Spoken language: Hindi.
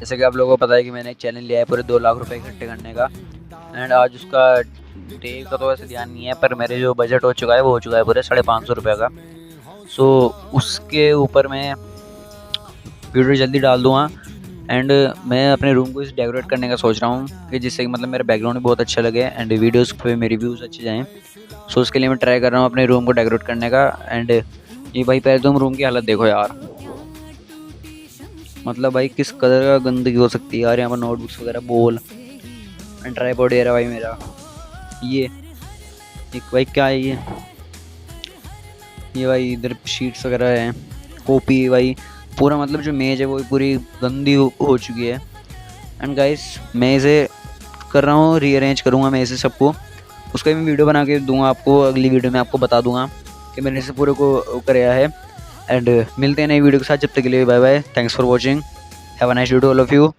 जैसे कि आप लोगों को पता है कि मैंने एक चैनल लिया है पूरे 2 लाख रुपए इकट्ठे करने का। एंड आज उसका डे का तो वैसे ध्यान नहीं है, पर मेरे जो बजट हो चुका है वो हो चुका है पूरे 550 रुपये का। सो उसके ऊपर मैं वीडियो जल्दी डाल दूँगा। एंड मैं अपने रूम को इस डेकोरेट करने का सोच रहा हूँ कि जिससे कि मतलब मेरा बैकग्राउंड भी बहुत अच्छा लगे एंड वीडियोज़ पे मेरे व्यूज़ अच्छे जाएँ। सो उसके लिए मैं ट्राई कर रहा हूँ अपने रूम को डेकोरेट करने का। एंड ये भाई पहले तुम रूम की हालत देखो यार, मतलब भाई किस कदर का गंदगी हो सकती है यार। यहाँ पर नोटबुक्स वगैरह, बोल एंड ट्राइपॉड ये रहा भाई मेरा। ये एक भाई क्या है ये भाई इधर शीट्स वगैरह हैं, कॉपी भाई। पूरा मतलब जो मेज है वो पूरी गंदी हो चुकी है। एंड गाइस मैं इसे कर रहा हूँ, रीअरेंज करूँगा मैं इसे सबको। उसका भी वीडियो बना के दूंगा आपको, अगली वीडियो में आपको बता दूंगा कि मैंने इसे पूरे को कराया है। एंड मिलते हैं नई वीडियो के साथ, जब तक के लिए bye bye, thanks for watching, have a nice day to all of you.